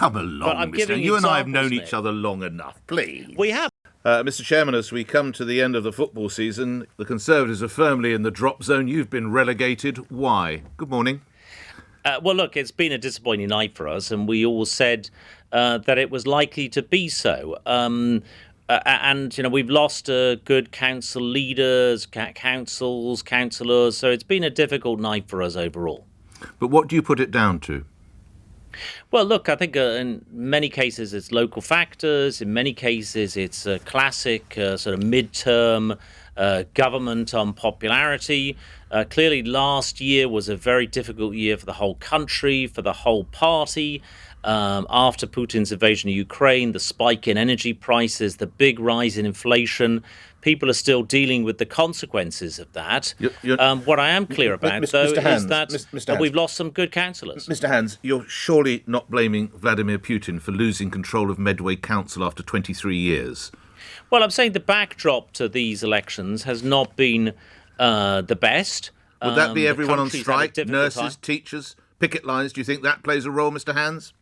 Come along, Mr. You and I have known each other long enough, please. We have. Mr. Chairman, as we come to the end of the football season, the Conservatives are firmly in the drop zone. You've been relegated. Why? Good morning. Well, look, it's been a disappointing night for us, and we all said that it was likely to be so. And, we've lost good council leaders, councillors, so it's been a difficult night for us overall. But what do you put it down to? Well, look, I think in many cases it's local factors. In many cases it's a classic sort of midterm government unpopularity. Clearly last year was a very difficult year for the whole country, for the whole party. After Putin's invasion of Ukraine, the spike in energy prices, the big rise in inflation, people are still dealing with the consequences of that. What I am clear about, is that we've lost some good councillors. Mr. Hands, you're surely not blaming Vladimir Putin for losing control of Medway Council after 23 years? Well, I'm saying the backdrop to these elections has not been the best. Would that be everyone on strike, nurses, teachers, picket lines? Do you think that plays a role, Mr. Hands?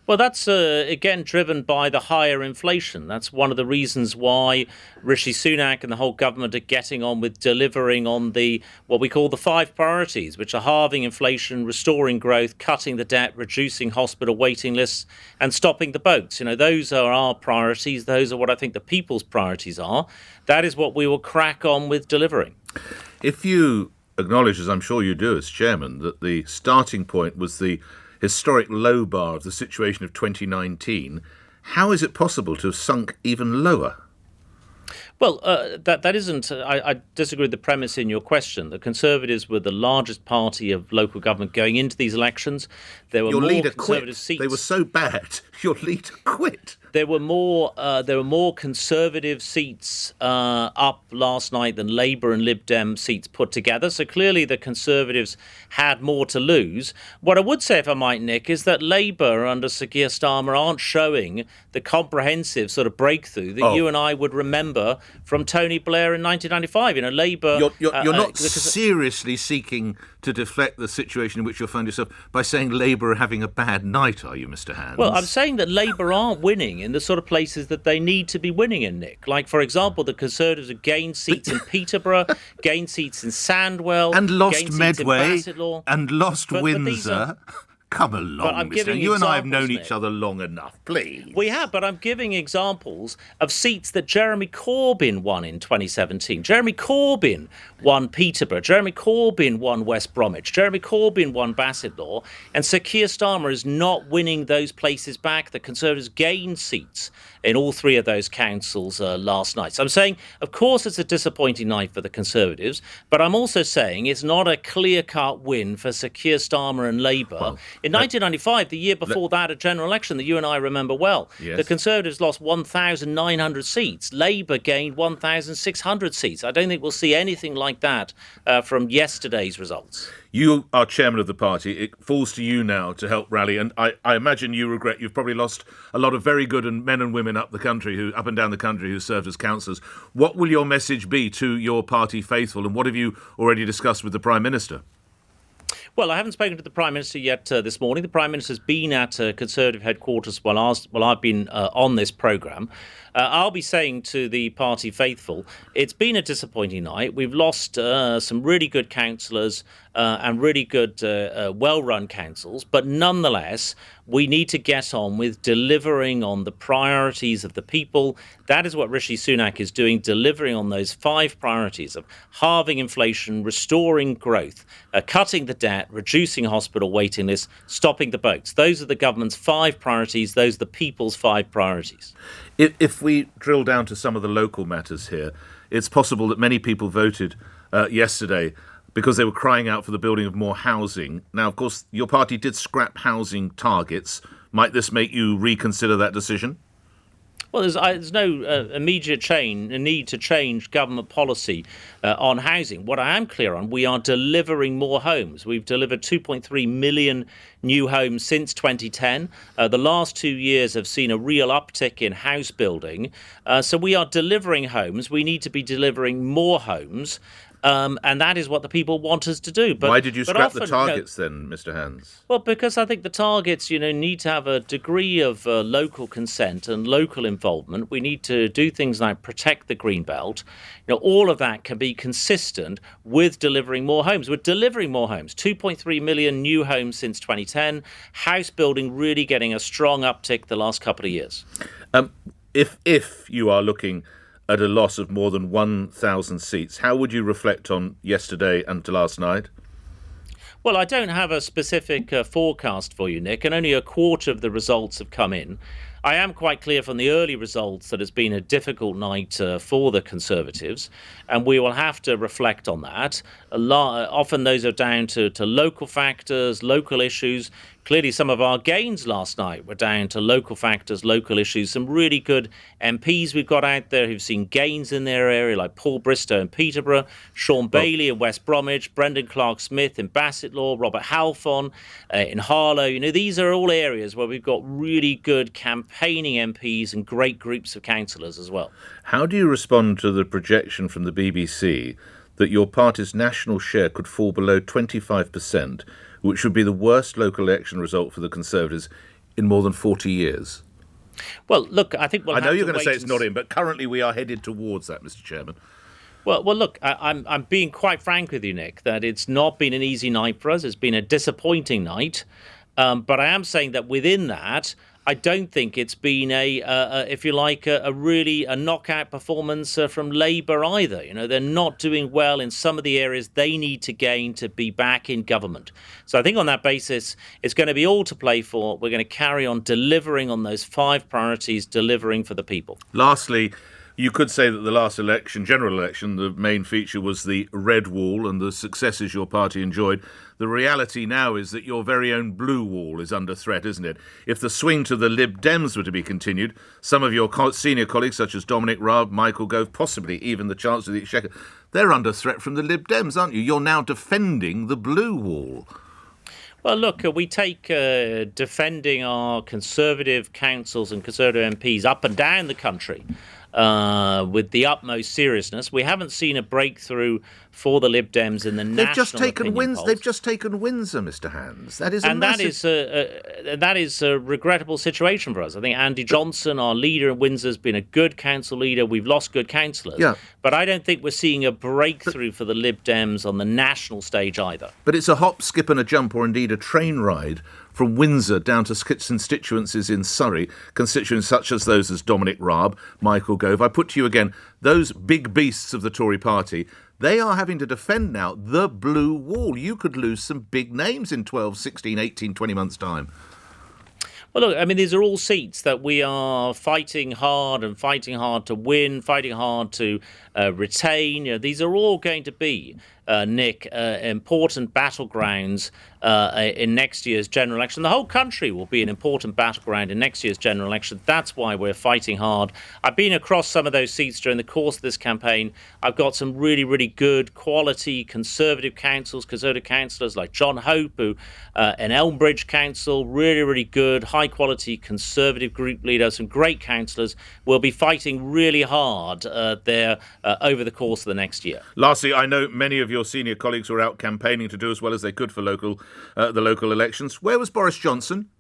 Well, that's, again, driven by the higher inflation. That's one of the reasons why Rishi Sunak and the whole government are getting on with delivering on what we call the 5 priorities, which are halving inflation, restoring growth, cutting the debt, reducing hospital waiting lists, and stopping the boats. Those are our priorities. Those are what I think the people's priorities are. That is what we will crack on with delivering. If you acknowledge, as I'm sure you do as chairman, that the starting point was the historic low bar of the situation of 2019, how is it possible to have sunk even lower? Well, that isn't. I disagree with the premise in your question. The Conservatives were the largest party of local government going into these elections. There were your more leader Conservative quit. seats. They were so bad. Your leader quit. There were more Conservative seats up last night than Labour and Lib Dem seats put together. So clearly the Conservatives had more to lose. What I would say, if I might, Nick, is that Labour under Sir Keir Starmer aren't showing the comprehensive sort of breakthrough that you and I would remember from Tony Blair in 1995. Labour... You're not seriously seeking to deflect the situation in which you'll find yourself by saying Labour are having a bad night, are you, Mr. Hands? Well, I'm saying that Labour aren't winning in the sort of places that they need to be winning in, Nick. Like, for example, the Conservatives have gained seats in Peterborough, gained seats in Sandwell, and lost Medway, and lost Windsor. Come along, Mr. You and I have known each other long enough, please. We have, but I'm giving examples of seats that Jeremy Corbyn won in 2017. Jeremy Corbyn won Peterborough. Jeremy Corbyn won West Bromwich. Jeremy Corbyn won Bassetlaw. And Sir Keir Starmer is not winning those places back. The Conservatives gained seats in all 3 of those councils last night. So I'm saying, of course, it's a disappointing night for the Conservatives, but I'm also saying it's not a clear-cut win for Sir Keir Starmer and Labour. Well, in 1995, the year before that, a general election that you and I remember well, yes, the Conservatives lost 1,900 seats. Labour gained 1,600 seats. I don't think we'll see anything like that from yesterday's results. You are chairman of the party. It falls to you now to help rally. And I imagine you regret you've probably lost a lot of very good men and women up and down the country who served as councillors. What will your message be to your party faithful? And what have you already discussed with the Prime Minister? Well, I haven't spoken to the Prime Minister yet this morning. The Prime Minister's been at Conservative headquarters while I've been on this programme. I'll be saying to the party faithful, it's been a disappointing night. We've lost some really good councillors and really good, well-run councils. But nonetheless, we need to get on with delivering on the priorities of the people. That is what Rishi Sunak is doing, delivering on those 5 priorities of halving inflation, restoring growth, cutting the debt, reducing hospital waiting lists, stopping the boats. Those are the government's 5 priorities. Those are the people's 5 priorities. If we drill down to some of the local matters here, it's possible that many people voted yesterday because they were crying out for the building of more housing. Now, of course, your party did scrap housing targets. Might this make you reconsider that decision? Well, there's no immediate need to change government policy on housing. What I am clear on, we are delivering more homes. We've delivered 2.3 million new homes since 2010. The last 2 years have seen a real uptick in house building. So we are delivering homes. We need to be delivering more homes. And that is what the people want us to do. Why did you scrap the often, targets then, Mr. Hands? Well, because I think the targets, need to have a degree of local consent and local involvement. We need to do things like protect the green belt. All of that can be consistent with delivering more homes. We're delivering more homes, 2.3 million new homes since 2010. House building really getting a strong uptick the last couple of years. If you are looking at a loss of more than 1,000 seats, how would you reflect on yesterday and to last night? Well, I don't have a specific forecast for you, Nick, and only a quarter of the results have come in. I am quite clear from the early results that it's been a difficult night for the Conservatives, and we will have to reflect on that. Often those are down to local factors, local issues. Clearly, some of our gains last night were down to local factors, local issues. Some really good MPs we've got out there who've seen gains in their area, like Paul Bristow in Peterborough, Sean Bailey in West Bromwich, Brendan Clark-Smith in Bassetlaw, Robert Halfon in Harlow. These are all areas where we've got really good campaigning MPs and great groups of councillors as well. How do you respond to the projection from the BBC that your party's national share could fall below 25%, which would be the worst local election result for the Conservatives in more than 40 years? Well, look, I think I know you're going to say it's not in, but currently we are headed towards that, Mr. Chairman. Well, look, I'm being quite frank with you, Nick, that it's not been an easy night for us. It's been a disappointing night. But I am saying that within that, I don't think it's been if you like, a really knockout performance from Labour either. They're not doing well in some of the areas they need to gain to be back in government. So I think on that basis, it's going to be all to play for. We're going to carry on delivering on those 5 priorities, delivering for the people. Lastly, you could say that the last election, general election, the main feature was the red wall and the successes your party enjoyed. The reality now is that your very own blue wall is under threat, isn't it? If the swing to the Lib Dems were to be continued, some of your senior colleagues, such as Dominic Raab, Michael Gove, possibly even the Chancellor of the Exchequer, they're under threat from the Lib Dems, aren't you? You're now defending the blue wall. Well, look, we take defending our Conservative councils and Conservative MPs up and down the country with the utmost seriousness. We haven't seen a breakthrough for the Lib Dems in the national opinion polls. They've just taken Windsor, Mr. Hands. That is that is a regrettable situation for us. I think Andy Johnson, our leader in Windsor, has been a good council leader. We've lost good councillors. Yeah. But I don't think we're seeing a breakthrough for the Lib Dems on the national stage either. But it's a hop, skip and a jump, or indeed a train ride from Windsor down to constituencies in Surrey, constituents such as those as Dominic Raab, Michael Gove. I put to you again, those big beasts of the Tory party, they are having to defend now the blue wall. You could lose some big names in 12, 16, 18, 20 months' time. Well, look, I mean, these are all seats that we are fighting hard to win, fighting hard to retain. These are all going to be, Nick, important battlegrounds in next year's general election. The whole country will be an important battleground in next year's general election. That's why we're fighting hard. I've been across some of those seats during the course of this campaign. I've got some really, really good quality Conservative councillors like John Hope, who in Elmbridge Council, really, really good, high-quality Conservative group leader, some great councillors. Will be fighting really hard there over the course of the next year. Lastly, I know many of your senior colleagues were out campaigning to do as well as they could for the local elections. Where was Boris Johnson?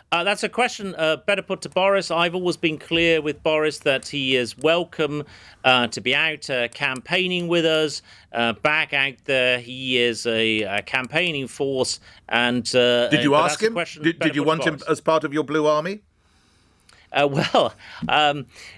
That's a question better put to Boris. I've always been clear with Boris that he is welcome to be out campaigning with us, back out there. He is a campaigning force. And did you ask him? Did you want him as part of your Blue Army?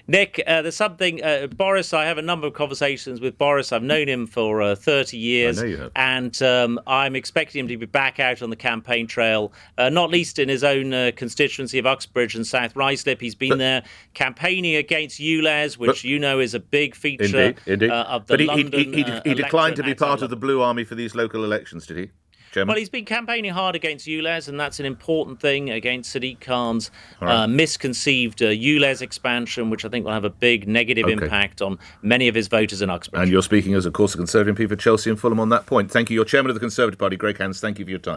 Nick, there's something. Boris, I have a number of conversations with Boris. I've known him for 30 years. I know you have. And I'm expecting him to be back out on the campaign trail, not least in his own constituency of Uxbridge and South Ruislip. He's been there campaigning against ULEZ, which is a big feature indeed. Of the London he declined to be part of the Blue Army for these local elections, did he? Chairman? Well, he's been campaigning hard against ULEZ, and that's an important thing, against Sadiq Khan's misconceived ULEZ expansion, which I think will have a big negative impact on many of his voters in Uxbridge. And you're speaking as, of course, a Conservative MP for Chelsea and Fulham on that point. Thank you. You're Chairman of the Conservative Party, Greg Hands. Thank you for your time.